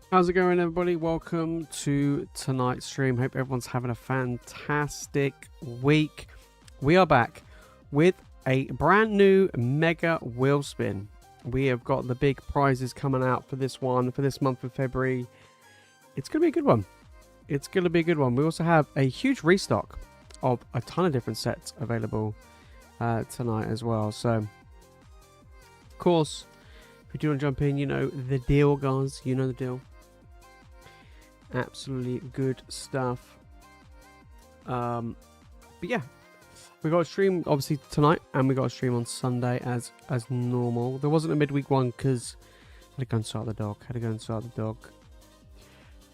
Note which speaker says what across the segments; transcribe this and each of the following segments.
Speaker 1: How's it going, everybody? Welcome to tonight's stream. Hope everyone's having a fantastic week. We are back with a brand new mega wheel spin. We have got the big prizes coming out for this one, for this month of February. It's going to be a good one. It's going to be a good one. We also have a huge restock of a ton of different sets available tonight as well. So, of course, if you do want to jump in, you know the deal, guys. You know the deal. Absolutely good stuff. But yeah, we got a stream obviously tonight, and we got a stream on Sunday as normal. There wasn't a midweek one because I had to go and start the dog.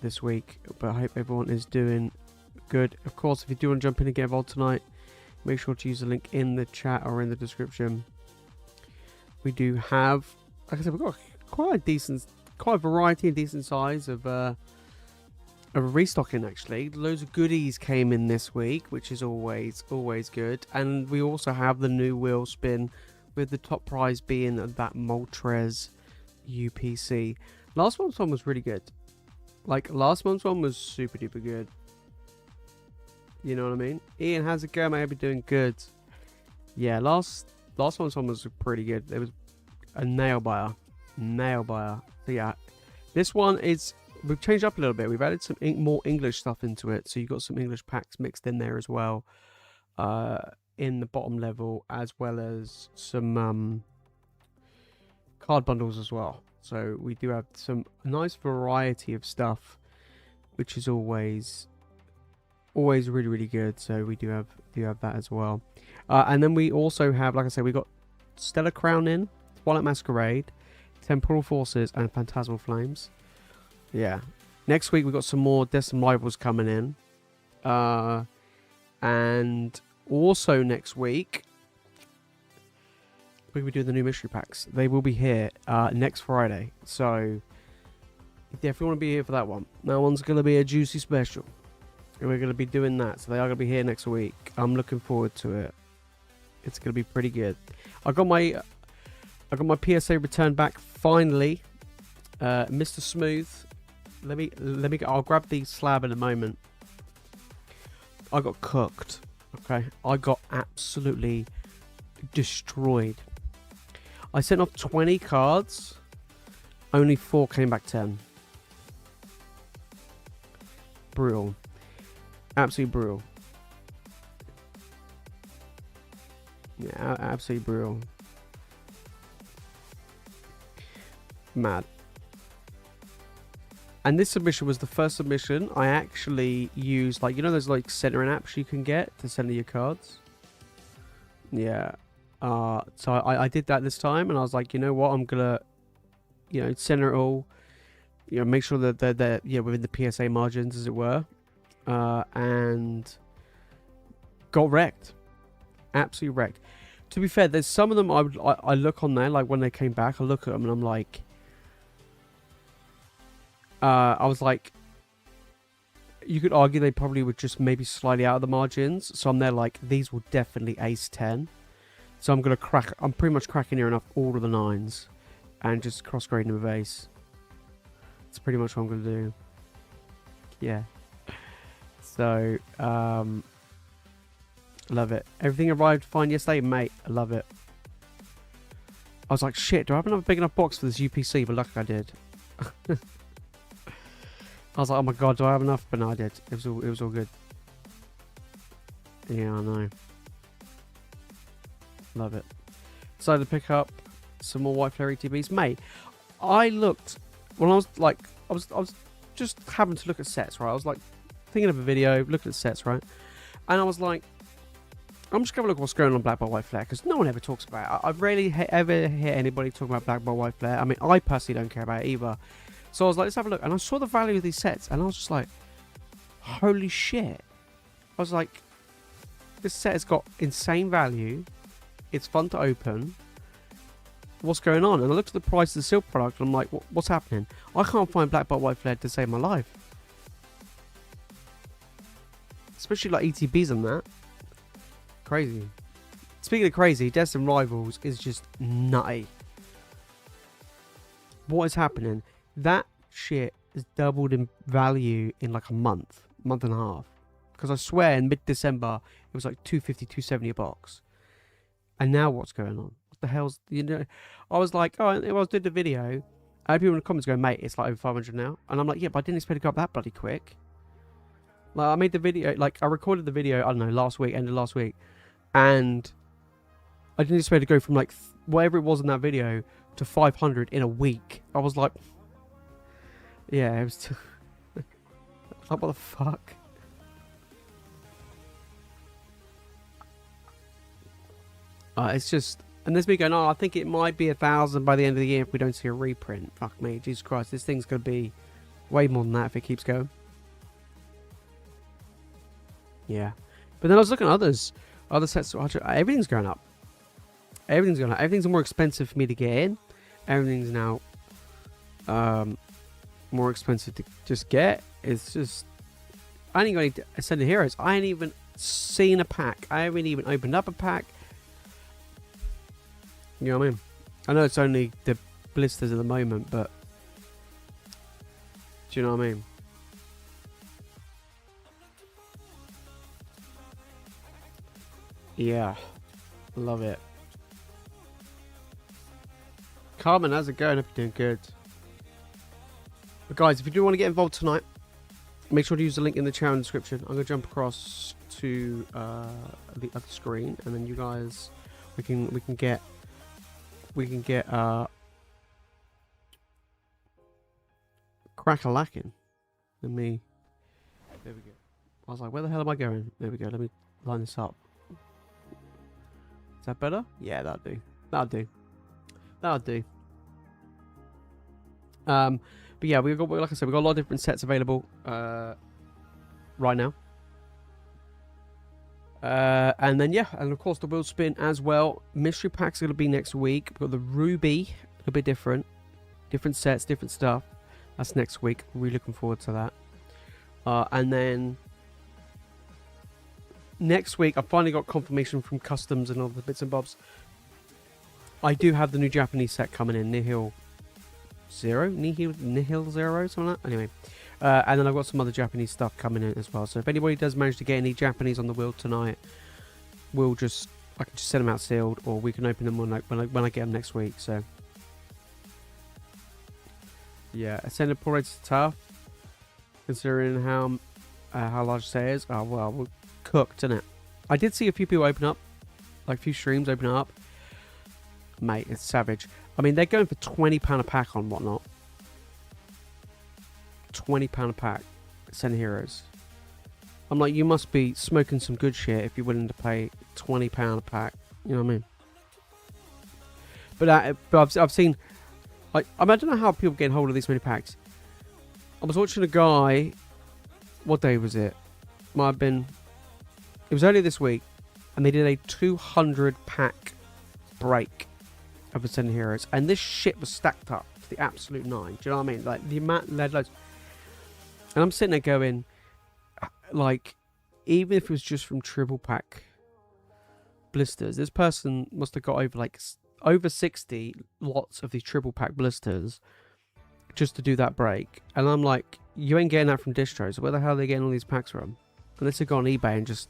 Speaker 1: This week, but I hope everyone is doing good. Of course, if you do want to jump in and get involved tonight, make sure to use the link in the chat or in the description. We do have, like I said, we've got quite a variety and decent size of restocking. Actually, loads of goodies came in this week, which is always good. And we also have the new wheel spin, with the top prize being that Moltres UPC. Last month's one was really good. Like, last month's one was super duper good. You know what I mean? Ian, how's it going, mate? I've been doing good. Yeah, last month's one was pretty good. It was a nail biter. So yeah, this one is, we've changed up a little bit. We've added some more English stuff into it. So you've got some English packs mixed in there as well. In the bottom level, as well as some card bundles as well. So we do have some nice variety of stuff, which is always really good. So we do have that as well. And then we also have, like I said, we got Stellar Crown in, Twilight Masquerade, Temporal Forces, and Phantasmal Flames. Yeah. Next week we got some more Destined Rivals coming in. And also next week we'll be doing the new mystery packs. They will be here next Friday. So you definitely want to be here for that one. That one's going to be a juicy special. And we're going to be doing that. So they are going to be here next week. I'm looking forward to it. It's going to be pretty good. I got my PSA return back finally. Mr. Smooth. Let me go. I'll grab the slab in a moment. I got cooked. Okay. I got absolutely destroyed. I sent off 20 cards. Only 4 came back 10. Brutal. Absolutely brutal. Yeah, absolutely brutal. Mad. And this submission was the first submission I actually used, like, you know those like centering apps you can get to center your cards? Yeah. So I did that this time, and I was like, you know what, I'm gonna, center it all, make sure that they're within the PSA margins, as it were, and got wrecked, absolutely wrecked. To be fair, there's some of them I look on there, like when they came back, I look at them and I'm like, I was like, you could argue they probably were just maybe slightly out of the margins. So I'm there like, these will definitely ace 10. So I'm going to crack, I'm pretty much cracking near enough all of the 9s and just cross-grading with ace. That's pretty much what I'm going to do. Yeah. So, love it. Everything arrived fine yesterday, mate. I love it. I was like, shit, do I have another big enough box for this UPC? But lucky I did. I was like, oh my god, do I have enough? But no, I did. It was all good. Yeah, I know. Love it. Decided to pick up some more White Flare ETBs. Mate, I looked, when I was like, I was just having to look at sets, right? I was like, thinking of a video, looking at sets, right? And I was like, I'm just going to look at what's going on Black Ball White Flare, because no one ever talks about it. I rarely ever hear anybody talking about Black Ball White Flare. I mean, I personally don't care about it either. So I was like, let's have a look. And I saw the value of these sets, and I was just like, holy shit. I was like, this set has got insane value. It's fun to open. What's going on? And I looked at the price of the silk product, and I'm like, what's happening? I can't find Black Ball White Flare to save my life. Especially like ETBs and that. Crazy. Speaking of crazy, Destined Rivals is just nutty. What is happening? That shit has doubled in value in like a month and a half. Because I swear in mid-December, it was like 250, 270 a box. And now what's going on? What the hell's, you know? I was like, oh, I was doing the video. I had people in the comments going, mate, it's like over 500 now. And I'm like, yeah, but I didn't expect it to go up that bloody quick. Like, I made the video, like, I recorded the video, I don't know, last week, end of last week. And I didn't expect it to go from, like, whatever it was in that video to 500 in a week. I was like, yeah, it was like, what the fuck? It's just, and there's me going, oh, I think it might be 1,000 by the end of the year if we don't see a reprint. Fuck me, Jesus Christ, this thing's going to be way more than that if it keeps going. Yeah. But then I was looking at other sets, everything's going up. Everything's going up. Everything's more expensive for me to get in. Everything's now more expensive to just get. It's just, I ain't got any Ascended Heroes. I ain't even seen a pack. I haven't even opened up a pack. You know what I mean? I know it's only the blisters at the moment, but do you know what I mean? Yeah, love it. Carmen, how's it going? Hope you're doing good. But guys, if you do want to get involved tonight, make sure to use the link in the channel description. I'm gonna jump across to the other screen, and then you guys, we can get crack-a-lacking. Let me. There we go. I was like, where the hell am I going? There we go. Let me line this up. Is that better? Yeah, that'll do. That'll do. That'll do. But yeah, we've got, like I said, we've got a lot of different sets available right now. And then yeah, and of course the wheel spin as well. Mystery packs are going to be next week. We've got the Ruby, a little bit different sets, different stuff. That's next week. Really looking forward to that. And then next week, I finally got confirmation from customs and all the bits and bobs. I do have the new Japanese set coming in, Nihil Zero, something like that. Anyway, and then I've got some other Japanese stuff coming in as well. So if anybody does manage to get any Japanese on the wheel tonight, I can just send them out sealed, or we can open them when I get them next week. So yeah, Ascended pull rates are tough, considering how large the set is. Oh well, we're cooked, isn't it? I did see a few people open up, like a few streams open up. Mate, it's savage. I mean, they're going for £20 a pack on whatnot. £20 a pack. Ascended Heroes. I'm like, you must be smoking some good shit if you're willing to pay £20 a pack. You know what I mean? But I've seen, like, I don't know how people get hold of these many packs. I was watching a guy. What day was it? Might have been. It was earlier this week, and they did a 200 pack break of Ascended Heroes, and this shit was stacked up to the absolute 9. Do you know what I mean? Like, the amount, they had loads. And I'm sitting there going, like, even if it was just from triple pack blisters, this person must have got over 60 lots of these triple pack blisters just to do that break. And I'm like, you ain't getting that from distros. Where the hell are they getting all these packs from? Unless they go on eBay and just,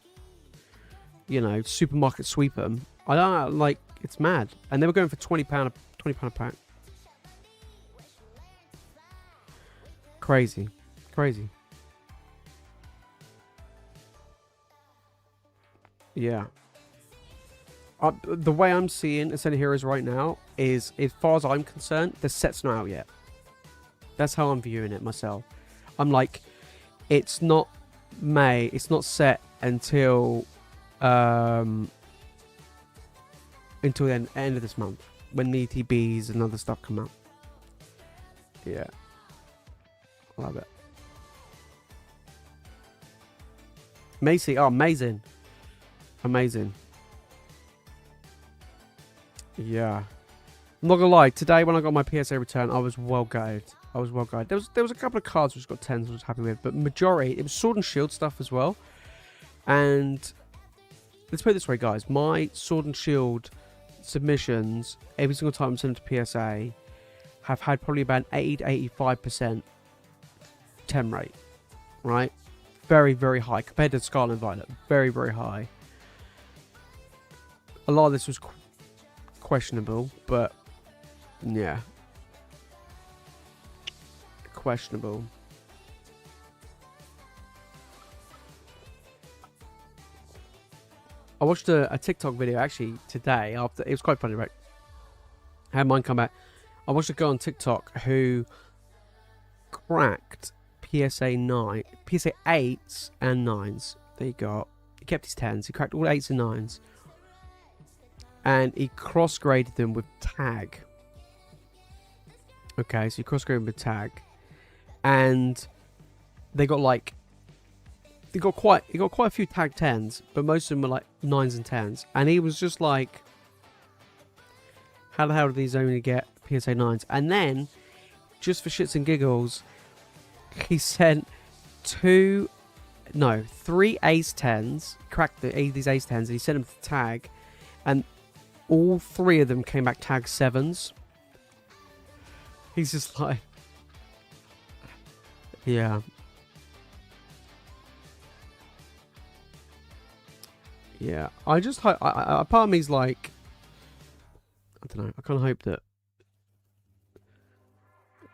Speaker 1: you know, supermarket sweep them. I don't know, like, it's mad. And they were going for £20 a pack. Crazy. Crazy. Yeah. The way I'm seeing Ascended Heroes right now is, as far as I'm concerned, the set's not out yet. That's how I'm viewing it myself. I'm like, it's not May. It's not set until the end of this month, when the ETBs and other stuff come out. Yeah. Love it. Macy, oh, amazing. Amazing. Yeah. I'm not gonna lie, today when I got my PSA return, I was well gutted. There was a couple of cards which got 10s I was happy with, but majority, it was Sword and Shield stuff as well. And let's put it this way, guys. My Sword and Shield submissions, every single time I'm sending to PSA, have had probably about 80 to 85% 10 rate, right? Very, very high compared to Scarlet and Violet. Very, very high. A lot of this was questionable, but yeah. Questionable. I watched a TikTok video actually today. After it was quite funny, right? I had mine come back. I watched a girl on TikTok who cracked PSA 8s and 9s that he got. He kept his 10s. He cracked all 8s and 9s. And he cross-graded them with tag. Okay, so he cross-graded with tag. And they got like... He got quite a few tag 10s, but most of them were like 9s and 10s. And he was just like... How the hell did these only get PSA 9s? And then, just for shits and giggles, he sent 3 ace 10s, cracked these ace 10s, and he sent them to tag, and all 3 of them came back tag 7s. He's just like, yeah. Yeah, I just hope, part of me's like, I don't know, I kind of hope that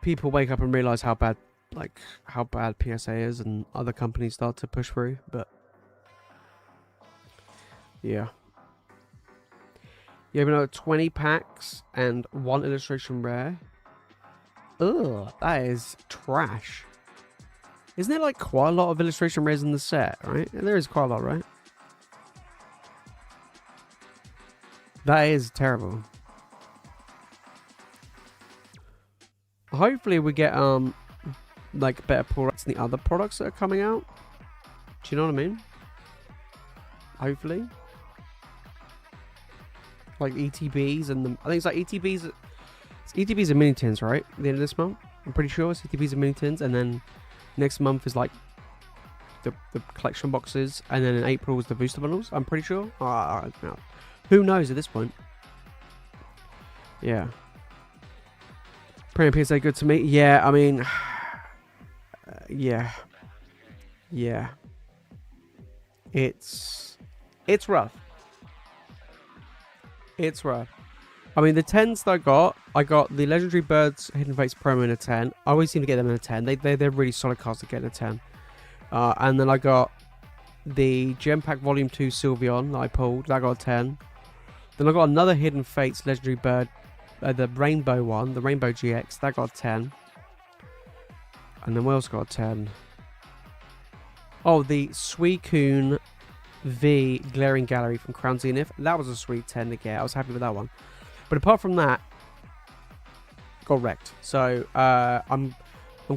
Speaker 1: people wake up and realise how bad PSA is, and other companies start to push through, but yeah. You have 20 packs and 1 illustration rare. Ugh, that is trash. Isn't there like quite a lot of illustration rares in the set, right? There is quite a lot, right? That is terrible. Hopefully we get like better products than the other products that are coming out. Do you know what I mean? Hopefully. Like ETBs and I think it's like ETBs. It's ETBs and mini tins, right? At the end of this month, I'm pretty sure it's ETBs and mini tins, and then next month is like the collection boxes, and then in April is the booster bundles. I'm pretty sure. No. Who knows at this point? Yeah. Premium PSA good to me. Yeah, I mean, yeah. It's rough. It's rough. I mean, the 10s that I got the Legendary Birds Hidden Fates promo in a 10. I always seem to get them in a 10. They're really solid cards to get in a 10. And then I got the Gem Pack Volume 2 Sylveon that I pulled. That got a 10. Then I got another Hidden Fates Legendary Bird, the Rainbow one, the Rainbow GX. That got a 10. And then what else got a 10? Oh, the Suicune V Glaring Gallery from Crown Zenith. That was a sweet 10 to get. I was happy with that one. But apart from that, got wrecked. So I'm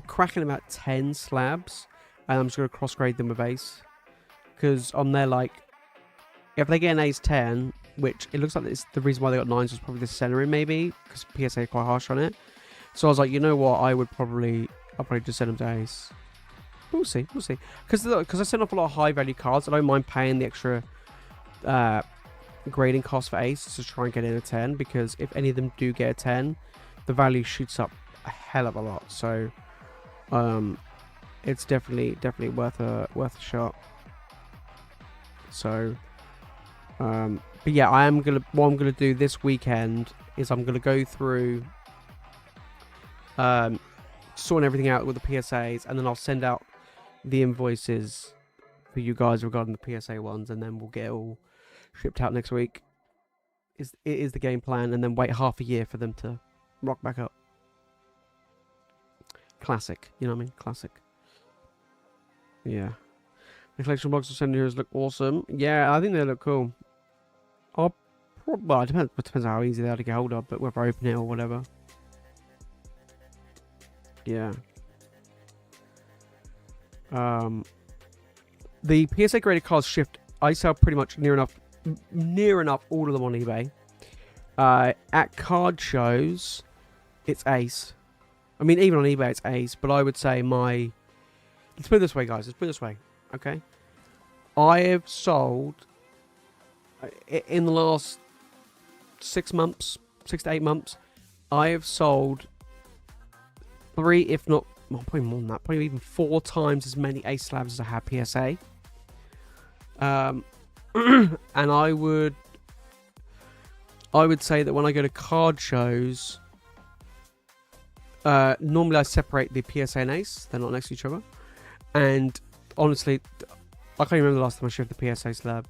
Speaker 1: cracking about 10 slabs, and I'm just going to cross grade them with ace, because on there, like, if they get an ace 10, which it looks like it's the reason why they got 9s was probably the centering, maybe, because PSA are quite harsh on it. So I was like, you know what, I'll probably just send them to ace. We'll see. Because I send off a lot of high value cards, I don't mind paying the extra grading cost for ace to try and get in a 10, because if any of them do get a 10, the value shoots up a hell of a lot. So it's definitely worth a shot. So but yeah, what I'm gonna do this weekend is I'm gonna go through sorting everything out with the PSAs, and then I'll send out the invoices for you guys regarding the PSA ones, and then we'll get it all shipped out next week. It is the game plan, and then wait half a year for them to rock back up. Classic, you know what I mean? Classic. Yeah. The collection boxes sent here look awesome. Yeah, I think they look cool. Well, it depends how easy they are to get hold of, but whether I open it or whatever. Yeah. The PSA graded cards shift. I sell pretty much near enough all of them on eBay. At card shows, it's ace. I mean, even on eBay, it's ace. But I would say let's put it this way, guys. Let's put it this way. Okay. I have sold in the last 6 to 8 months. I have sold 3, if not probably more than that, probably even 4 times as many ace slabs as I have PSA. And I would say that when I go to card shows, normally I separate the PSA and ace. They're not next to each other. And honestly, I can't remember the last time I shifted the PSA slab.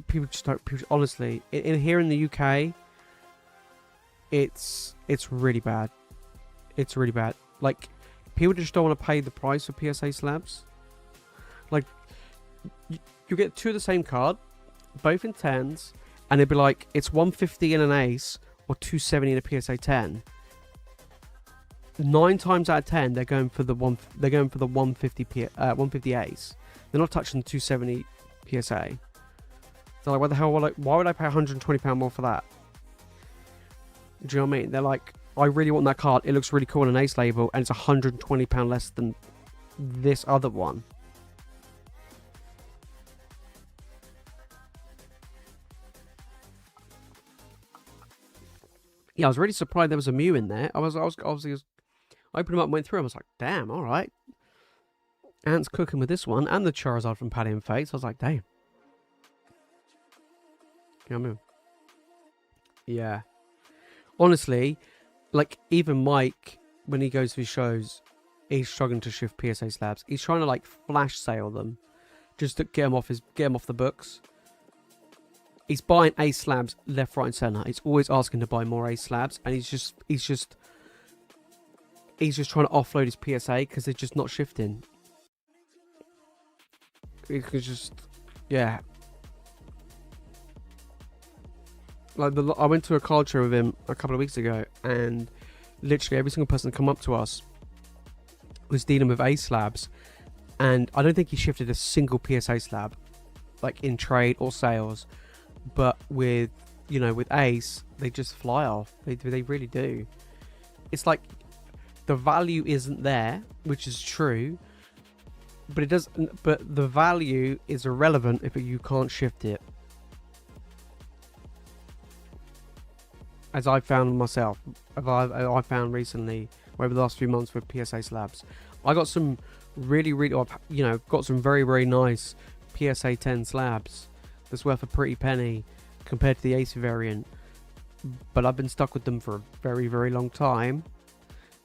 Speaker 1: People just don't. Honestly, here in the UK, it's really bad. It's really bad. Like, people just don't want to pay the price for PSA slabs. Like, you get 2 of the same card, both in 10s, and it'd be like it's 150 in an ace or 270 in a PSA 10. 9 times out of 10, they're going for the 150 150 ace. They're not touching the 270 PSA. So like, what the hell? Why would I pay £120 more for that? Do you know what I mean? They're like, I really want that card. It looks really cool on an ace label, and it's £120 less than this other one. Yeah, I was really surprised there was a Mew in there. I opened them up and went through. I was like, damn, all right. Ant's cooking with this one, and the Charizard from Paddy and Fates. I was like, damn. You know what I mean? Yeah. Honestly, like, even Mike, when he goes to his shows, he's struggling to shift PSA slabs. He's trying to, like, flash sale them just to get them off the books. He's buying ace slabs left, right, and center. He's always asking to buy more ace slabs, and he's just trying to offload his PSA because they're just not shifting. It's just, yeah. Like, I went to a card show with him a couple of weeks ago, and literally every single person that come up to us was dealing with ace slabs, and I don't think he shifted a single PSA slab, like, in trade or sales. But with, you know, with ace, they just fly off. They really do. It's like the value isn't there, which is true, but it does. But the value is irrelevant if you can't shift it. As I found myself, I found recently over the last few months with PSA slabs, I got some really, you know, got some very, very nice PSA 10 slabs that's worth a pretty penny compared to the ace variant, but I've been stuck with them for a very, very long time.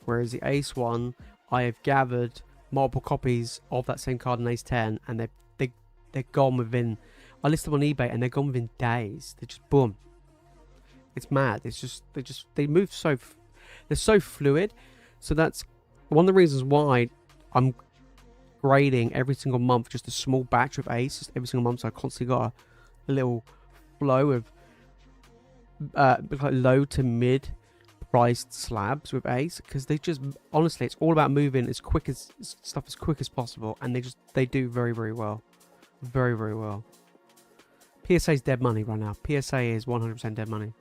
Speaker 1: Whereas the ace one, I have gathered multiple copies of that same card in ace 10, and they're gone within. I list them on eBay and they're gone within days. They're just boom. It's mad. It's just they move so. They're so fluid. So that's one of the reasons why I'm grading every single month just a small batch of ace every single month. So I constantly got a little flow of like low to mid priced slabs with ace, because they just, honestly, it's all about moving as quick as possible, and they do very, very well. Very, very well. PSA is dead money right now. PSA is 100% dead money.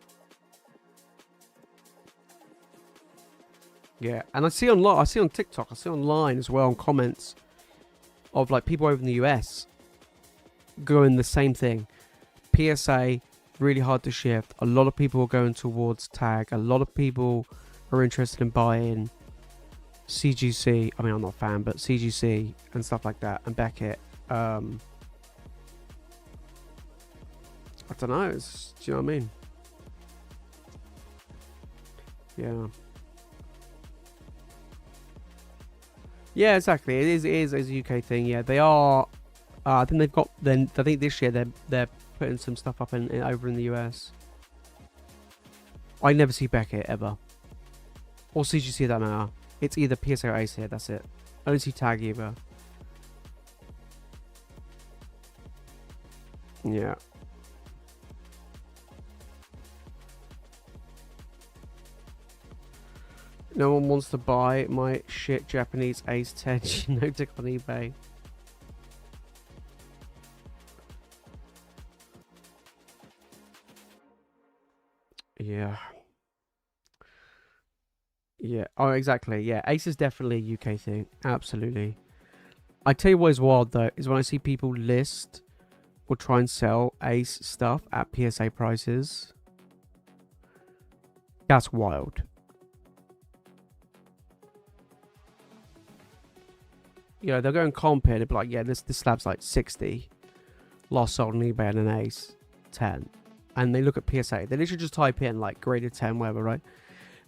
Speaker 1: Yeah, and I see on TikTok, I see online as well, on comments of like people over in the US going the same thing. PSA, really hard to shift. A lot of people are going towards tag. A lot of people are interested in buying CGC. I mean, I'm not a fan, but CGC and stuff like that, and Beckett. I don't know. Do you know what I mean? Yeah. Yeah, exactly. It is a UK thing. Yeah, they are. I think they've got. Then I think this year they're putting some stuff up over in the US. I never see Beckett ever, or CGC that matter. It's either PSA or Ace here. That's it. I don't see tag either. Yeah. No one wants to buy my shit Japanese Ace 10 Genotic on eBay. Yeah. Yeah. Oh, exactly. Yeah. Ace is definitely a UK thing. Absolutely. I tell you what is wild, though, is when I see people list or try and sell Ace stuff at PSA prices. That's wild. you know, they'll go and comp it. They'll be like, yeah, this slab's like 60. Last sold on eBay and an ace 10. And they look at PSA. They literally just type in like graded 10, whatever, right?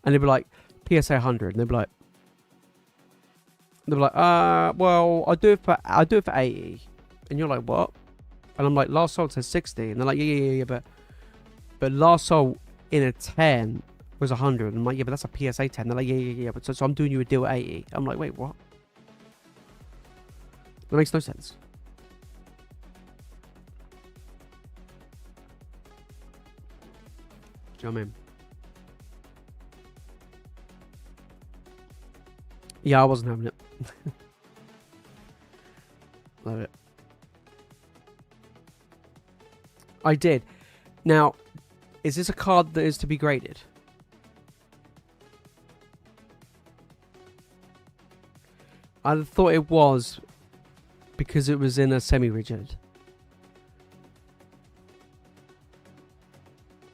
Speaker 1: And they'll be like PSA 100. And they'll be like, well, I'll do it for 80. And you're like, what? And I'm like, last sold says 60. And they're like, yeah, but last sold in a 10 was 100. And I'm like, yeah, but that's a PSA 10. They're like, yeah. But so I'm doing you a deal at 80. I'm like, wait, what? That makes no sense. Do you know what I mean? Yeah, I wasn't having it. Love it. I did. Now, is this a card that is to be graded? I thought it was because it was in a semi-rigid.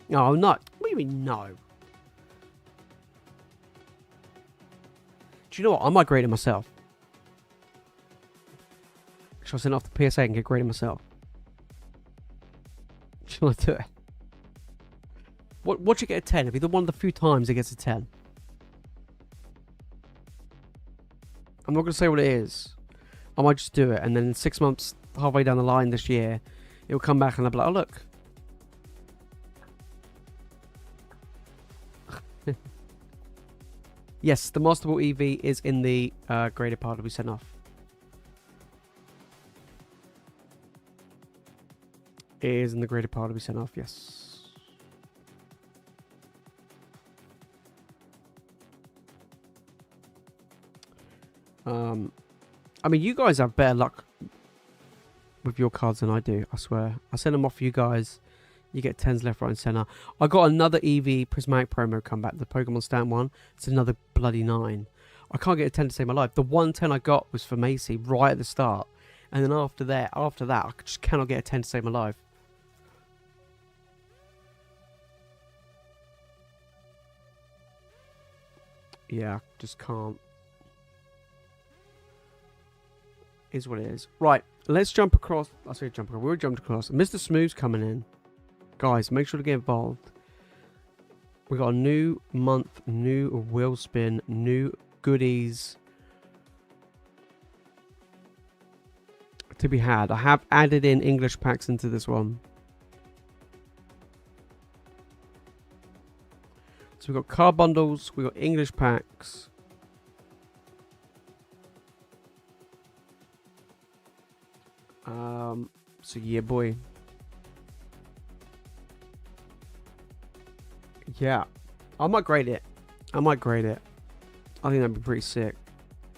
Speaker 1: No, not. What do you mean, no? Do you know what? I might grade it myself. Should I send it off to PSA and get graded myself? Should I do it? What you get a 10? It'll be the one of the few times it gets a 10. I'm not going to say what it is. I might just do it, and then in 6 months, halfway down the line this year, it will come back and I'll be like, oh, look. Yes, the Master Ball EV is in the graded part that we sent off. It is in the graded part that we sent off, yes. I mean, you guys have better luck with your cards than I do, I swear. I send them off for you guys. You get 10s left, right, and center. I got another EV Prismatic promo come back, the Pokemon Stamp one. It's another bloody 9. I can't get a 10 to save my life. The one 10 I got was for Macy right at the start. And then after that, I just cannot get a 10 to save my life. Yeah, just can't. Is what it is. Right, let's jump across. I say jump across. We already jumped across. Mr. Smooth's coming in. Guys, make sure to get involved. We got a new month, new wheel spin, new goodies to be had. I have added in English packs into this one. So we've got card bundles, we've got English packs. So yeah, boy. Yeah. I might grade it. I think that'd be pretty sick.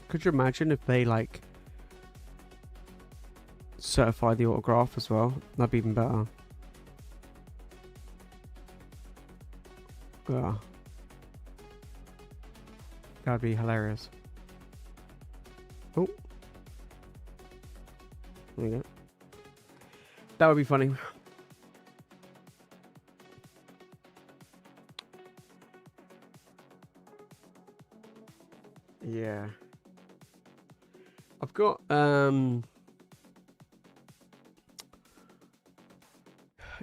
Speaker 1: Could you imagine if they, like, certify the autograph as well? That'd be even better. Yeah. That'd be hilarious. Oh. There you go. That would be funny. Yeah. I've got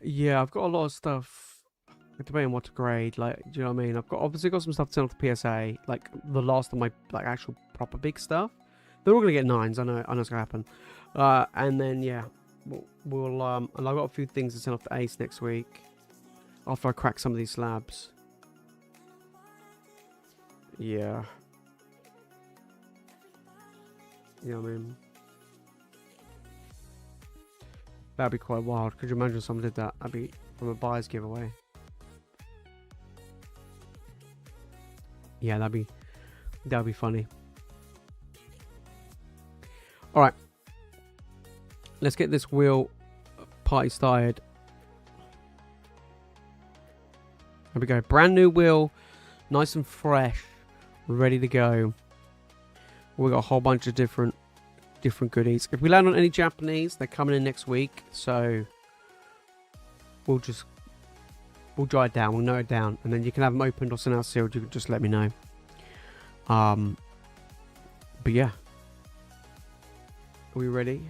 Speaker 1: yeah, I've got a lot of stuff. I'm debating what to grade, like, do you know what I mean? I've got obviously got some stuff to send off to PSA, like the last of my like actual proper big stuff. They're all gonna get 9s, I know it's gonna happen. And then yeah, we'll and I've got a few things to send off to Ace next week after I crack some of these slabs. Yeah. You know what I mean? That'd be quite wild. Could you imagine someone did that? That'd be from a buyer's giveaway. Yeah, that'd be funny. Alright. Let's get this wheel party started. There we go. Brand new wheel. Nice and fresh. Ready to go. We got a whole bunch of different goodies. If we land on any Japanese, they're coming in next week. So we'll dry it down. We'll note it down, and then you can have them opened or sent out sealed. You can just let me know. But yeah, Are we ready?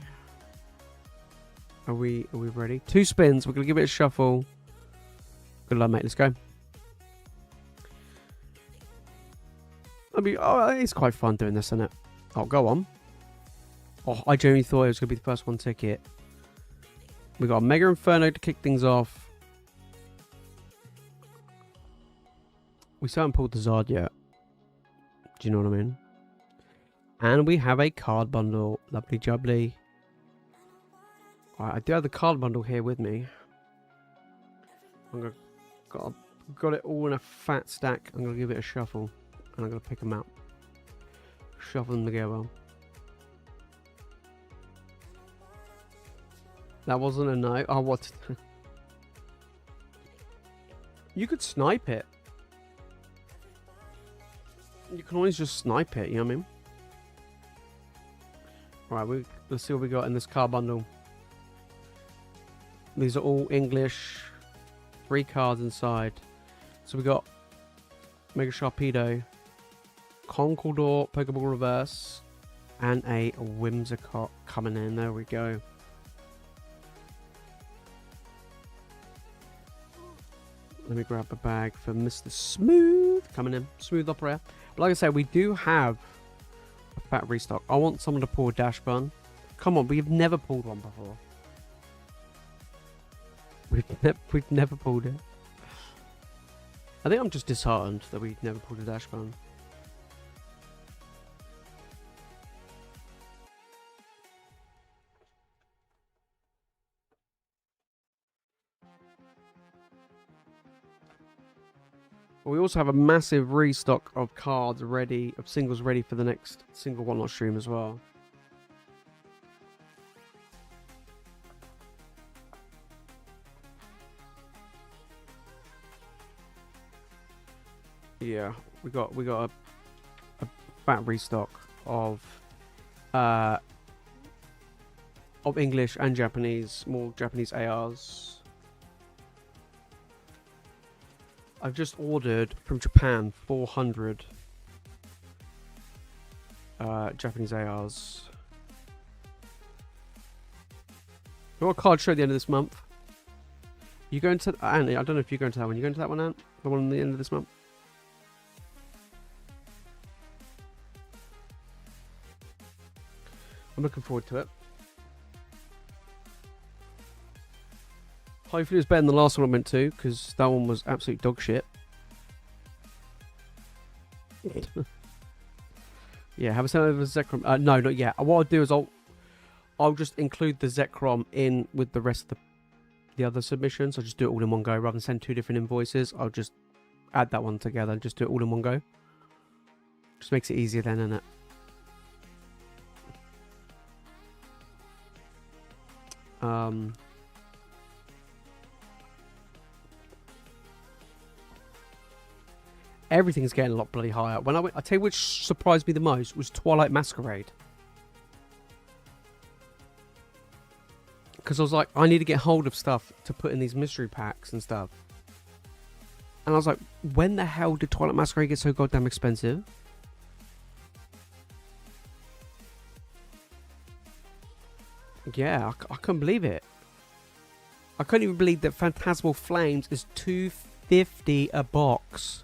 Speaker 1: Are we ready? 2 spins. We're going to give it a shuffle. Good luck, mate. Let's go. It's quite fun doing this, isn't it? Oh, go on. Oh, I genuinely thought it was going to be the first one ticket. We got a Mega Inferno to kick things off. We still haven't pulled the Zard yet. Do you know what I mean? And we have a card bundle. Lovely jubbly. Alright, I do have the card bundle here with me. Got it all in a fat stack. I'm going to give it a shuffle. And I'm going to pick them out. Shuffle them together. That wasn't a no. Oh, what? You could snipe it. You can always just snipe it, you know what I mean? Right, let's see what we got in this card bundle. These are all English. 3 cards inside. So we got Mega Sharpedo, Conkeldurr, Pokeball Reverse, and a Whimsicott coming in. There we go. Let me grab a bag for Mr. Smooth coming in. Smooth operator. But like I said, we do have a fat restock. I want someone to pull a Dash Bun. Come on, we've never pulled one before. We've never pulled it. I think I'm just disheartened that we've never pulled a Dash Bun. We also have a massive restock of cards ready, of singles ready for the next single one-lot stream as well. Yeah, we got a fat restock of English and Japanese, more Japanese ARs. I've just ordered from Japan 400 Japanese ARs. We got a card show at the end of this month. You going to Ant? I don't know if you're going to that one. You going to that one, Ant? The one at the end of this month? I'm looking forward to it. Hopefully it was better than the last one I went to, because that one was absolute dog shit. Yeah, have a send over the Zekrom. No, not yet. What I'll do is I'll just include the Zekrom in with the rest of the other submissions. I'll just do it all in one go rather than send 2 different invoices. I'll just add that one together and just do it all in one go. Just makes it easier then, innit? Everything's getting a lot bloody higher. I tell you which surprised me the most was Twilight Masquerade. Because I was like, I need to get hold of stuff to put in these mystery packs and stuff. And I was like, when the hell did Twilight Masquerade get so goddamn expensive? Yeah, I couldn't believe it. I couldn't even believe that Phantasmal Flames is $250 a box.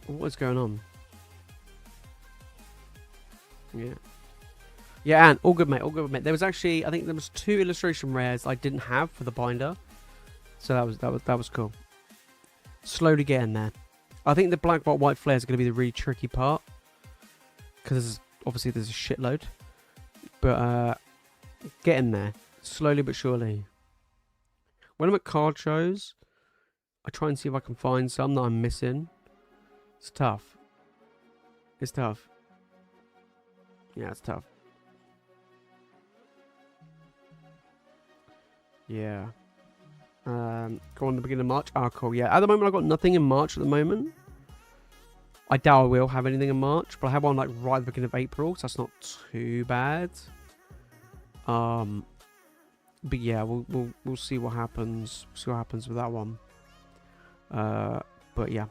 Speaker 1: What is going on? Yeah. Yeah, and all good, mate. All good, mate. There was actually, I think there was 2 illustration rares I didn't have for the binder, so that was cool. Slowly getting there. I think the black white flare is going to be the really tricky part, because obviously there's a shitload, but getting there slowly but surely. When I'm at card shows, I try and see if I can find some that I'm missing. It's tough. It's tough. Yeah, it's tough. Yeah. Go on the beginning of March. Ah, cool. Yeah, at the moment I've got nothing in March at the moment. I doubt I will have anything in March, but I have one like right at the beginning of April, so that's not too bad. But yeah, we'll see what happens. See what happens with that one. But yeah.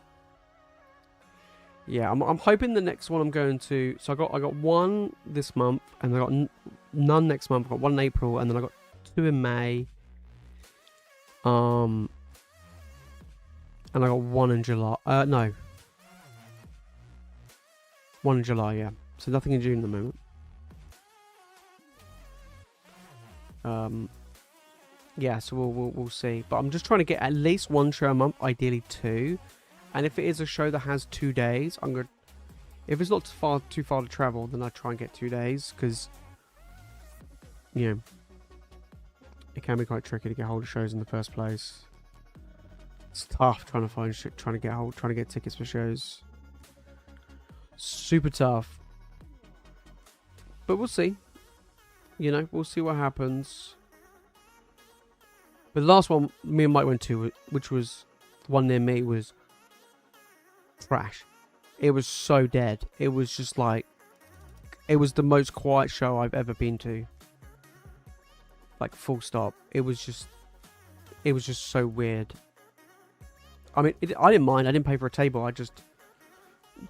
Speaker 1: Yeah, I'm hoping the next one I'm going to. So I got one this month, and I got none next month. I got one in April, and then I got two in May. And I got one in July. No, one in July. Yeah, so nothing in June at the moment. Yeah, so we'll see. But I'm just trying to get at least one show a month, ideally two. And if it is a show that has 2 days, I'm gonna. If it's not too far to travel, then I try and get 2 days, because you know it can be quite tricky to get hold of shows in the first place. It's tough trying to find shit, trying to get tickets for shows. Super tough. But we'll see. You know, we'll see what happens. But the last one me and Mike went to, which was the one near me, was trash. It was so dead. It was just like, it was the most quiet show I've ever been to. Like, full stop. It was just so weird. I mean, I didn't mind. I didn't pay for a table. I just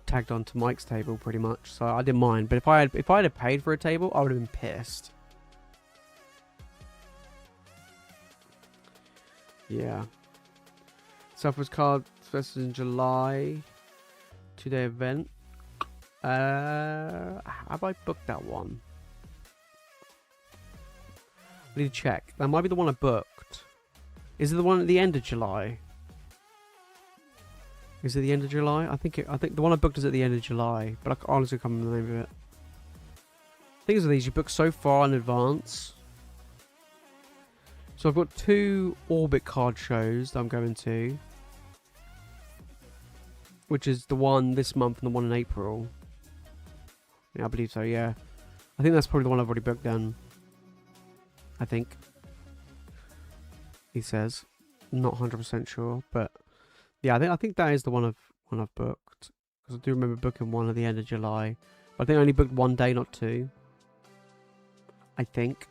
Speaker 1: tagged on to Mike's table pretty much, so I didn't mind. But if I had paid for a table, I would have been pissed. Yeah. Southwest Card Fest in July. 2-day event. Have I booked that one? I need to check. That might be the one I booked. Is it the one at the end of July? Is it the end of July? I think the one I booked is at the end of July, but I honestly can't remember the name of it. Things are these, you book so far in advance. So I've got 2 Orbit card shows that I'm going to, which is the one this month and the one in April. Yeah, I believe so, yeah. I think that's probably the one I've already booked then. I think. He says. Not 100% sure, but yeah, I think that is the one I've booked. Because I do remember booking one at the end of July. But I think I only booked 1 day, not 2. I think.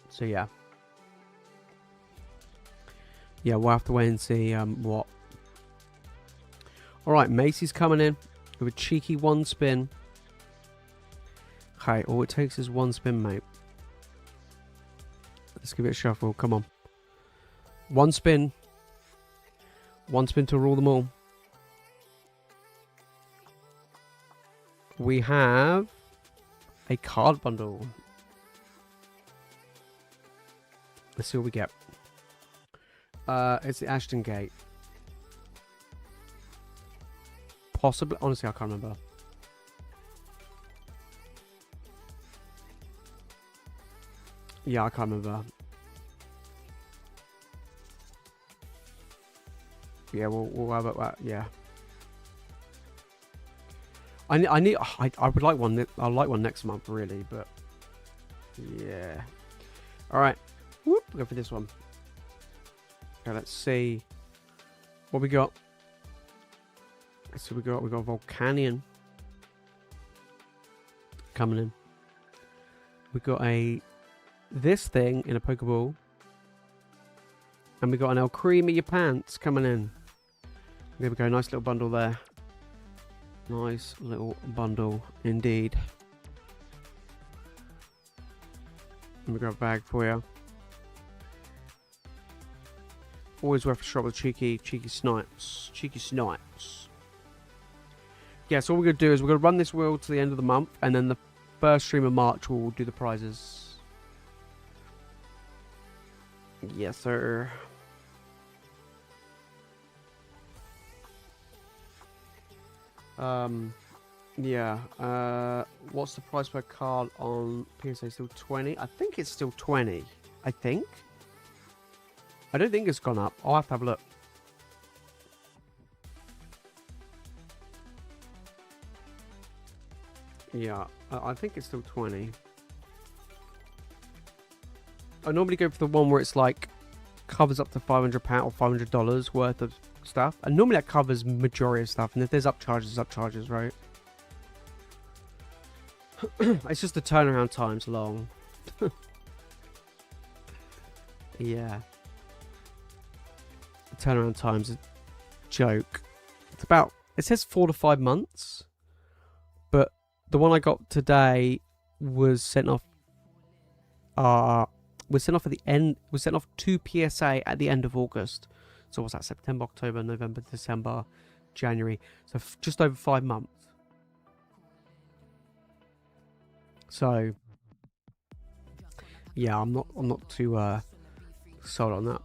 Speaker 1: So yeah. Yeah, we'll have to wait and see what. Alright, Macy's coming in with a cheeky 1 spin. Okay, all it takes is 1 spin, mate. Let's give it a shuffle, come on. 1 spin. 1 spin to rule them all. We have a card bundle. Let's see what we get. It's the Ashton Gate. Possibly, honestly, I can't remember. Yeah, I can't remember. Yeah, we'll have it. Yeah. I would like one. I'd like one next month, really, but yeah. All right. Whoop. Go for this one. Okay, let's see what we got. Let's see what we got. We got Volcanion coming in. We got this thing in a Pokeball, and we got an El Cream in your pants coming in. There we go. Nice little bundle there. Nice little bundle indeed. Let me grab a bag for you. Always worth a shot with cheeky snipes. Cheeky snipes. Yeah, so what we're going to do is we're going to run this wheel to the end of the month, and then the first stream of March we'll do the prizes. Yes, sir. Yeah. What's the price per card on PSA? Still 20? I think it's still 20. I think. I don't think it's gone up. I'll have to have a look. Yeah, I think it's still 20. I normally go for the one where it's like covers up to £500 or $500 worth of stuff, and normally that covers majority of stuff. And if there's upcharges, right? It's just the turnaround time's long. Yeah. turnaround time's a joke. It's about, it says 4 to 5 months, but the one I got today was sent off. Was sent off at the end. Was sent off to PSA at the end of August. So what's that? September, October, November, December, January. So just over 5 months. So yeah, I'm not too sold on that.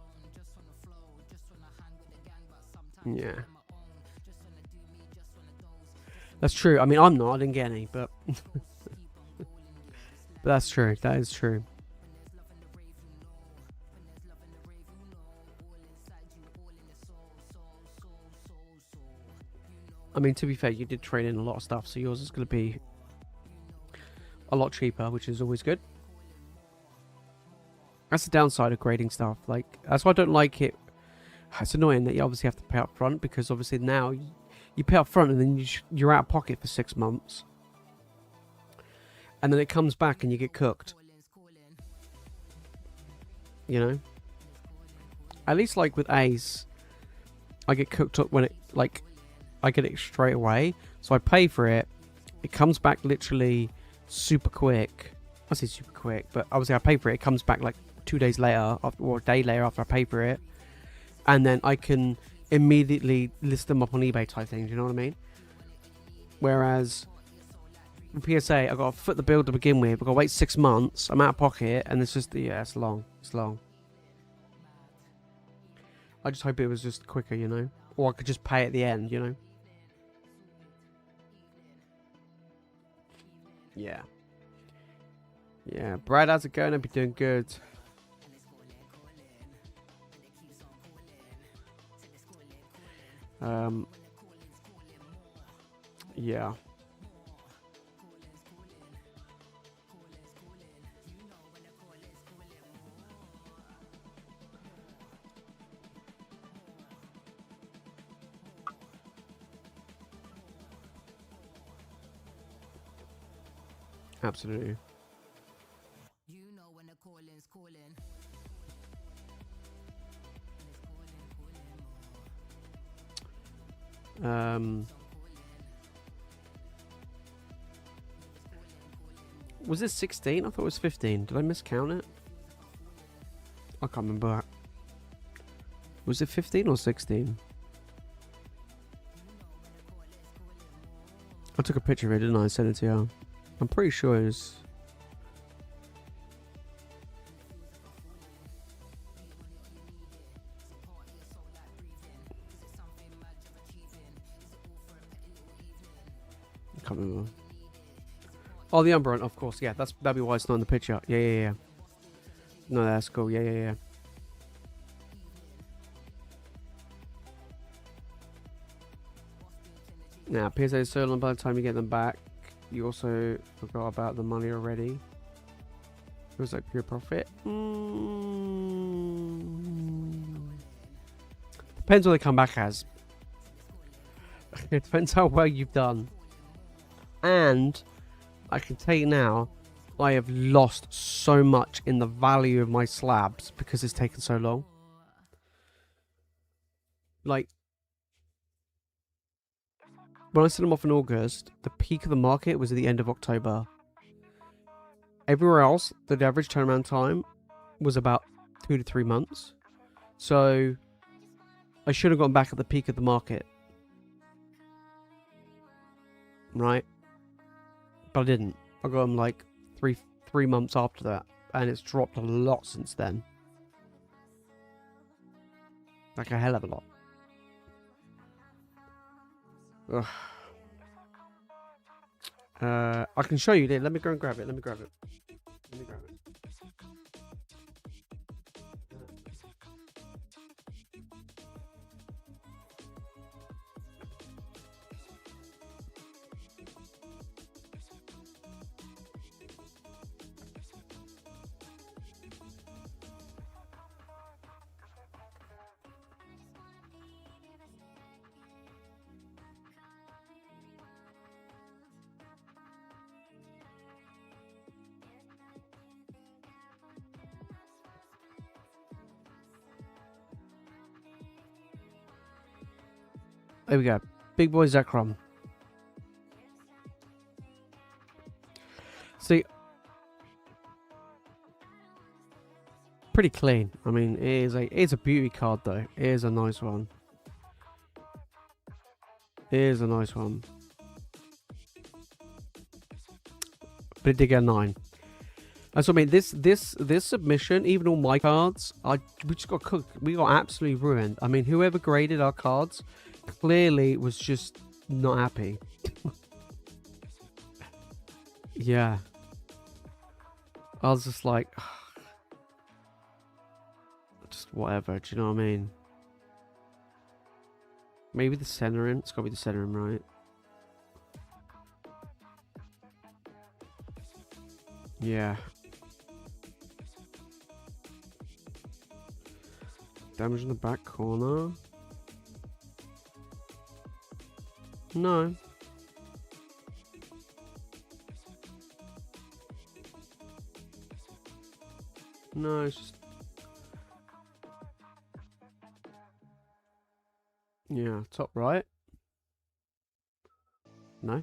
Speaker 1: Yeah, that's true. I mean, I'm not. I didn't get any, but but that's true. That is true. I mean, to be fair, you did trade in a lot of stuff, so yours is going to be a lot cheaper, which is always good. That's the downside of grading stuff. Like, that's why I don't like it. It's annoying that you obviously have to pay up front, because obviously now you pay up front and then you're out of pocket for 6 months. And then it comes back and you get cooked. You know? At least like with Ace, I get cooked up when it, like, I get it straight away. So I pay for it. It comes back literally super quick. I say super quick, but obviously I pay for it. It comes back like 2 days later, or a day later after I pay for it. And then I can immediately list them up on eBay type things, you know what I mean? Whereas with PSA, I've got to foot the bill to begin with. I've got to wait 6 months. I'm out of pocket, and it's just, yeah, it's long. It's long. I just hope it was just quicker, you know? Or I could just pay at the end, you know? Yeah. Yeah. Brad, how's it going? I'll be doing good. Yeah. Absolutely. Was this 16? I thought it was 15. Did I miscount it? I can't remember. Was it 15 or 16? I took a picture of it, didn't I? I sent it to you. I'm pretty sure it was... I can't remember. Oh, the Umbra, of course. Yeah, that'd be why it's not in the picture. Yeah. No, that's cool. Yeah. Now, PSA is so long by the time you get them back. You also forgot about the money already. It was like pure profit. Depends what they come back as. It depends how well you've done. And I can tell you now, I have lost so much in the value of my slabs because it's taken so long. Like, when I sent them off in August, the peak of the market was at the end of October. Everywhere else, the average turnaround time was about 2 to 3 months. So, I should have gone back at the peak of the market. Right? But I didn't. I got them like three months after that. And it's dropped a lot since then. Like a hell of a lot. Ugh. I can show you. Let me go and grab it. Let me grab it. There we go. Big boy Zekrom. See, pretty clean. I mean, it is a beauty card though. It is a nice one. It is a nice one. But it did get a 9. That's what I mean. This submission, even all my cards, we just got cooked. We got absolutely ruined. I mean, whoever graded our cards clearly was just not happy. Yeah. I was just like, just whatever. Do you know what I mean? Maybe the centering. It's got to be the centering, right? Yeah. Damage in the back corner. No. No, it's just... Yeah, top right. No.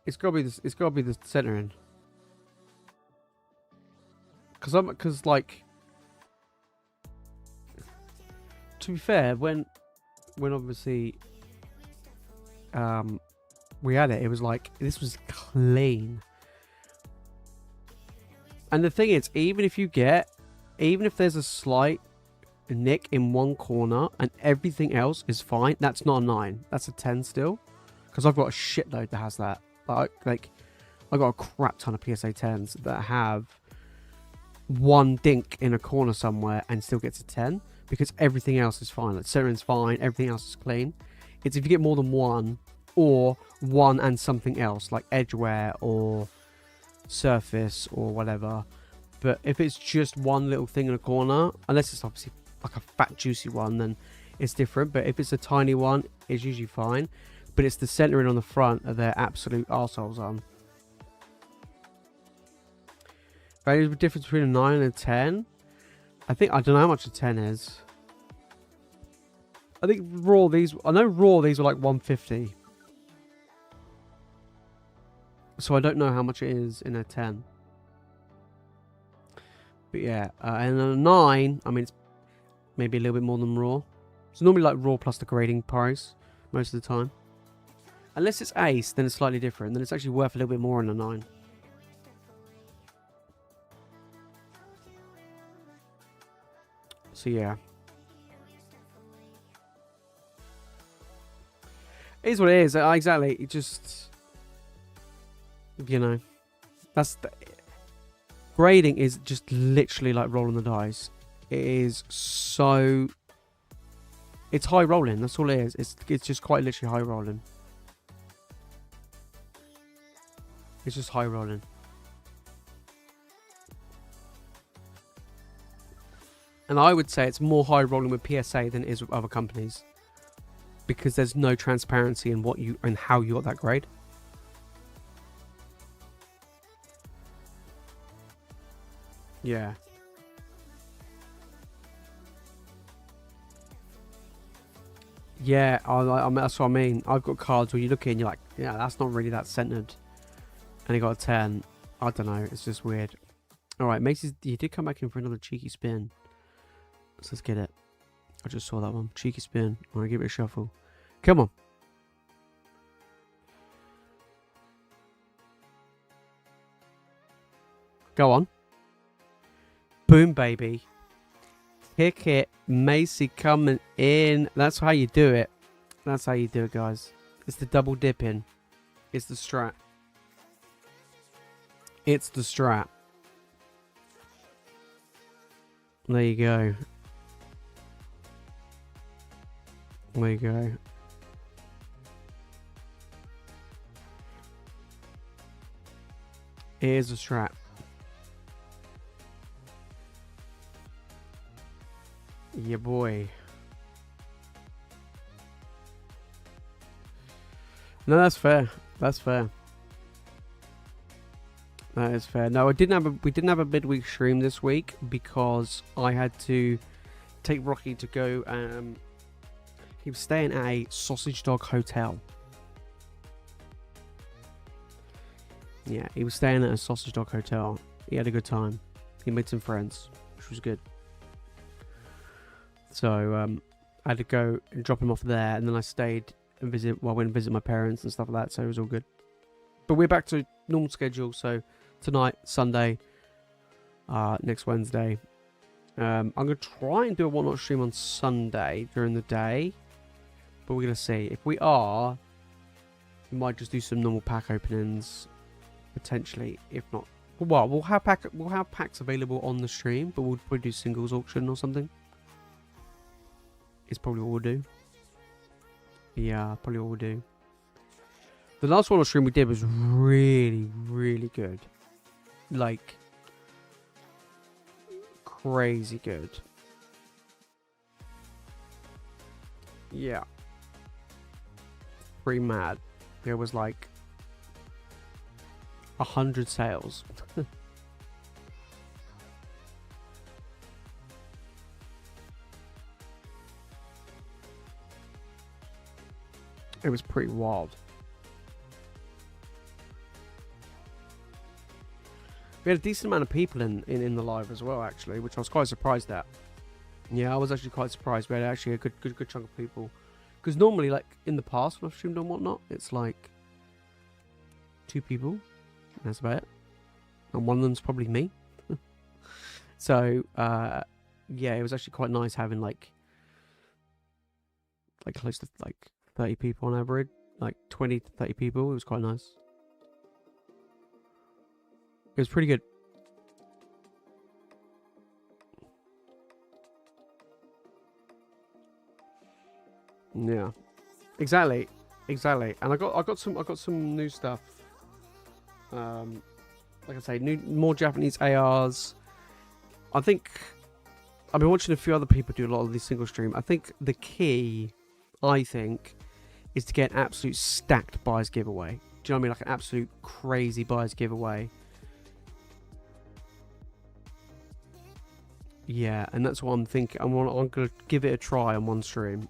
Speaker 1: It's gotta be this. It's gotta be the centering. Cause like, to be fair, when obviously, we had it, it was like this was clean. And the thing is, even if there's a slight nick in one corner and everything else is fine, that's not a 9. That's a 10 still. Because I've got a shitload that has that. Like, I got a crap ton of PSA 10s that have one dink in a corner somewhere and still gets a 10 because everything else is fine. Like, centering's fine, everything else is clean. It's if you get more than one, or one and something else, like edgeware or surface or whatever. But if it's just one little thing in a corner, unless it's obviously like a fat juicy one, then it's different. But if it's a tiny one, it's usually fine. But it's the centering on the front that they're absolute arseholes on. Value the difference between a 9 and a 10. I don't know how much a 10 is. I think raw these were like 150. So I don't know how much it is in a 10. But yeah, and a 9, I mean, it's maybe a little bit more than raw. It's normally like raw plus the grading price most of the time. Unless it's ace, then it's slightly different. Then it's actually worth a little bit more in a 9. So yeah. It is what it is. Exactly. It just... You know. Grading is just literally like rolling the dice. It is so... It's high rolling. That's all it is. It's just quite literally high rolling. It's just high rolling. And I would say it's more high rolling with PSA than it is with other companies. Because there's no transparency in what you and how you got that grade. Yeah. Yeah, that's what I mean. I've got cards where you look in, you're like, yeah, that's not really that centered. And he got a 10. I don't know. It's just weird. All right, Macy's. You did come back in for another cheeky spin. So let's get it. I just saw that one. Cheeky spin. I'm going to give it a shuffle. Come on. Go on. Boom, baby. Kick it. Macy coming in. That's how you do it. That's how you do it, guys. It's the double dipping. It's the strat. It's the strat. There you go. There you go. Here's a strat. Yeah, boy. No, that's fair. That's fair. That is fair. No, we didn't have a midweek stream this week because I had to take Rocky to go. He was staying at a sausage dog hotel. Yeah, he was staying at a sausage dog hotel. He had a good time. He made some friends, which was good. So I had to go and drop him off there, and then I stayed and went and visit my parents and stuff like that. So it was all good. But we're back to normal schedule. So tonight, Sunday, next Wednesday. I'm gonna try and do a whatnot stream on Sunday during the day, but we're gonna see. If we are, we might just do some normal pack openings potentially. If not, well, we'll have packs available on the stream, but we'll probably do singles auction or something. It's probably what we'll do. Yeah, probably what we'll do. The last one on stream we did was really, really good. Like, crazy good. Yeah. Pretty mad. There was like 100 sales. It was pretty wild. We had a decent amount of people in the live as well, actually, which I was quite surprised at. Yeah, I was actually quite surprised. We had actually a good chunk of people. Because normally, like, in the past when I've streamed on whatnot, it's like 2 people. And that's about it. And one of them's probably me. So, yeah, it was actually quite nice having, like close to, like, 30 people on average. Like, 20 to 30 people. It was quite nice. It was pretty good. Yeah, exactly. And I got some new stuff. Like I say, more Japanese ARs. I think I've been watching a few other people do a lot of these single stream. I think the key, is to get an absolute stacked buyers giveaway. Do you know what I mean? Like an absolute crazy buyers giveaway. Yeah, and that's what I'm thinking. I'm going to give it a try on one stream.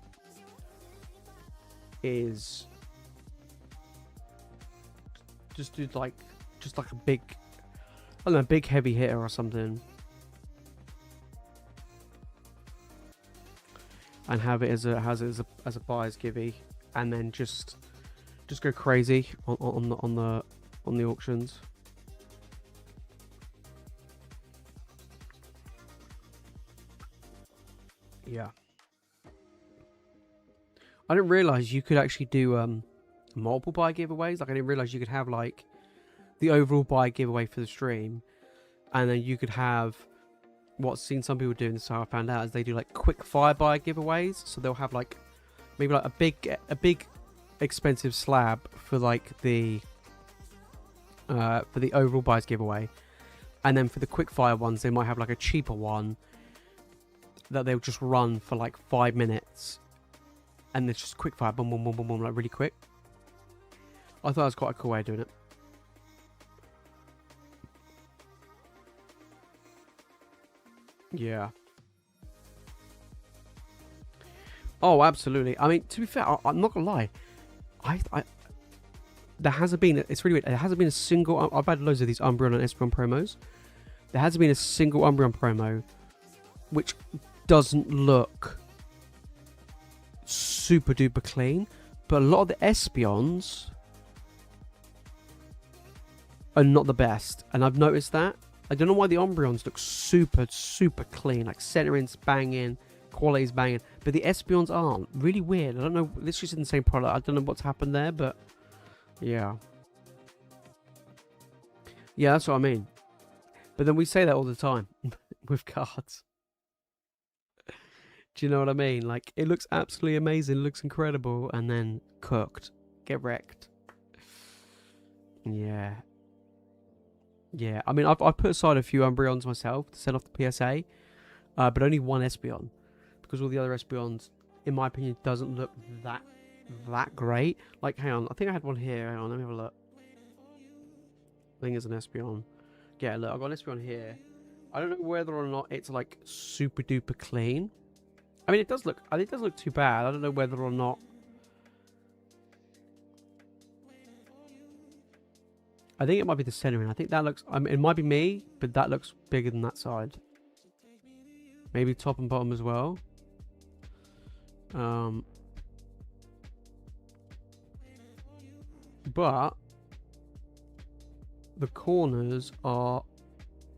Speaker 1: Is just do like a big, I don't know, big heavy hitter or something, and have it as a buyer's givey, and then just go crazy on the auctions. Yeah. I didn't realize you could actually do multiple buy giveaways. Like, I didn't realize you could have like the overall buy giveaway for the stream, and then you could have what's seen some people doing. So I found out is they do like quick fire buy giveaways. So they'll have like maybe like a big expensive slab for like the overall buys giveaway, and then for the quick fire ones they might have like a cheaper one that they'll just run for like 5 minutes. And it's just quick fire, boom, boom, boom, boom, boom, like really quick. I thought that was quite a cool way of doing it. Yeah. Oh, absolutely. I mean, to be fair, I'm not gonna lie. There hasn't been. It's really weird. There hasn't been a single. I've had loads of these Umbreon and Espeon promos. There hasn't been a single Umbreon promo which doesn't look super duper clean, but a lot of the Espeons are not the best, and I've noticed that. I don't know why the Umbreons look super clean, like centering's banging, quality's banging, but the Espeons aren't. Really weird. I don't know. This is in the same product. I don't know what's happened there, but yeah, that's what I mean. But then we say that all the time with cards. Do you know what I mean? Like, it looks absolutely amazing, it looks incredible, and then cooked. Get wrecked. Yeah. Yeah, I mean, I've put aside a few Umbreons myself to send off the PSA, but only one Espeon, because all the other Espeons, in my opinion, doesn't look that great. Like, hang on, I think I had one here. Hang on, let me have a look. I think it's an Espeon. Yeah, look, I've got this one here. I don't know whether or not it's like super duper clean. I mean, it does look too bad. I don't know whether or not. I think it might be the centering. I think that looks. I mean, it might be me, but that looks bigger than that side. Maybe top and bottom as well. But the corners are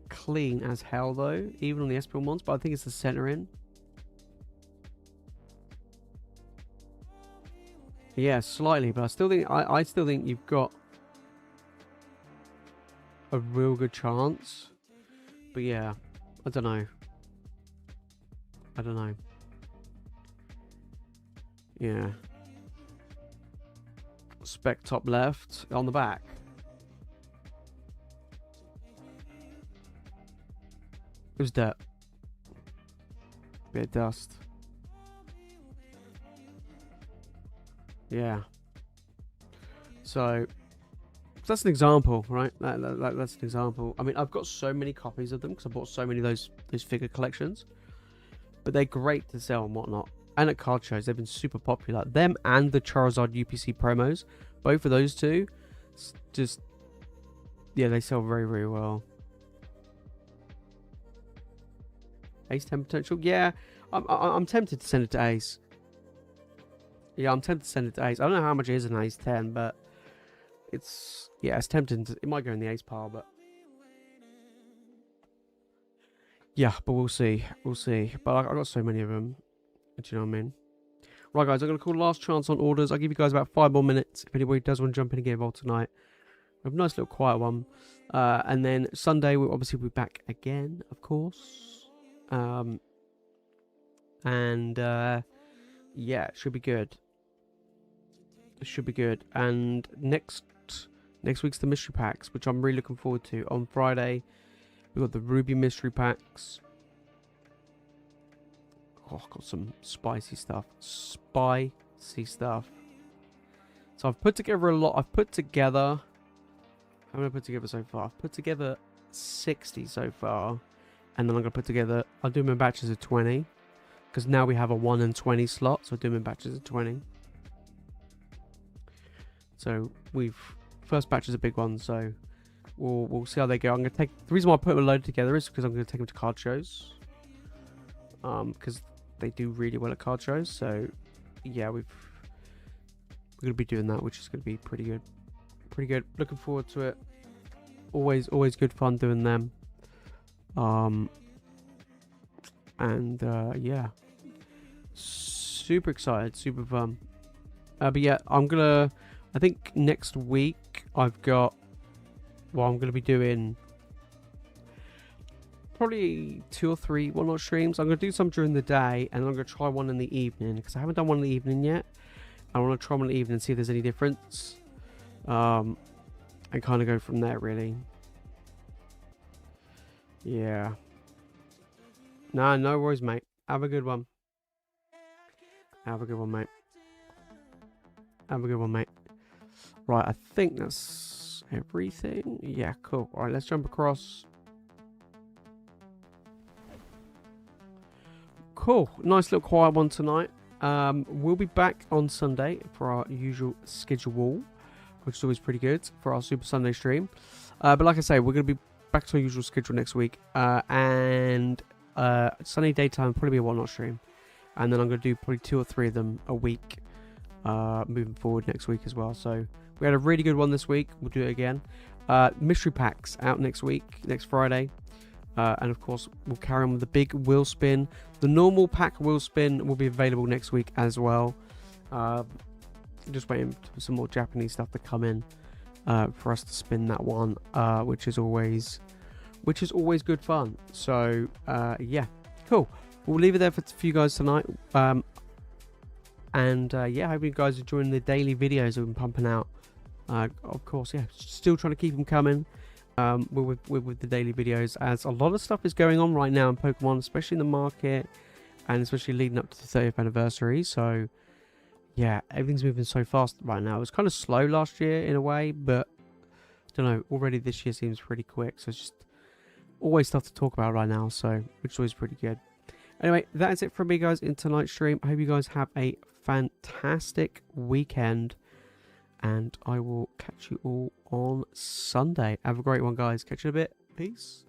Speaker 1: clean as hell, though, even on the SPL ones. But I think it's the centering. Yeah, slightly, but I still think you've got a real good chance. But yeah, I don't know. Yeah. Spec top left on the back. It was dirt. Bit of dust. Yeah. So that's an example, right? That's an example. I mean, I've got so many copies of them because I bought so many of those figure collections. But they're great to sell and whatnot. And at card shows, they've been super popular. Them and the Charizard UPC promos, both of those two, just, yeah, they sell very, very well. Ace 10 potential? Yeah, I'm tempted to send it to Ace. Yeah, I'm tempted to send it to Ace. I don't know how much it is in Ace 10, but it's, yeah, it's tempting. It might go in the Ace pile, but yeah, but we'll see. We'll see. But I got so many of them. Do you know what I mean? Right, guys, I'm going to call last chance on orders. I'll give you guys about 5 more minutes if anybody does want to jump in and get involved tonight. We have a nice little quiet one. And then Sunday, we'll obviously be back again, of course. Yeah, it should be good. It should be good. And next week's the mystery packs, which I'm really looking forward to. On Friday, we've got the Ruby mystery packs. Oh, I've got some spicy stuff. Spicy stuff. So I've put together a lot. How many I put together so far? I've put together 60 so far. And then I'm going to put together, I'll do them in batches of 20. Because now we have a 1 and 20 slot. So I'll do them in batches of 20. So first batch is a big one. So we'll see how they go. The reason why I put them loaded together is because I'm going to take them to card shows. Because they do really well at card shows, so yeah, we're gonna be doing that, which is gonna be pretty good. Looking forward to it. Always good fun doing them. Yeah, super excited, super fun. But yeah, I think next week I'm gonna be doing probably 2 or 3 one-off streams. I'm going to do some during the day, and I'm going to try one in the evening, because I haven't done one in the evening yet. I want to try one in the evening and see if there's any difference. And kind of go from there, really. Yeah. Nah, no worries, mate. Have a good one. Have a good one, mate. Have a good one, mate. Right, I think that's everything. Yeah, cool. Alright, let's jump across. Cool, nice little quiet one tonight. We'll be back on Sunday for our usual schedule, which is always pretty good for our Super Sunday stream. But like I say, we're going to be back to our usual schedule next week. And Sunday daytime probably be a one-off stream, and then I'm going to do probably 2 or 3 of them a week moving forward next week as well. So we had a really good one this week. We'll do it again. Mystery packs out next week, next Friday. And of course, we'll carry on with the big wheel spin. The normal pack wheel spin will be available next week as well. Just waiting for some more Japanese stuff to come in for us to spin that one, which is always good fun. So yeah, cool. We'll leave it there for you guys tonight. Yeah, I hope you guys are enjoying the daily videos we've been pumping out. Of course, yeah, still trying to keep them coming. With the daily videos, as a lot of stuff is going on right now in Pokemon, especially in the market, and especially leading up to the 30th anniversary. So yeah, everything's moving so fast right now. It was kind of slow last year in a way, but I don't know, already this year seems pretty quick. So it's just always stuff to talk about right now, so which is always pretty good. Anyway, that is it from me, guys, in tonight's stream. I hope you guys have a fantastic weekend, and I will catch you all on Sunday. Have a great one, guys. Catch you in a bit. Peace.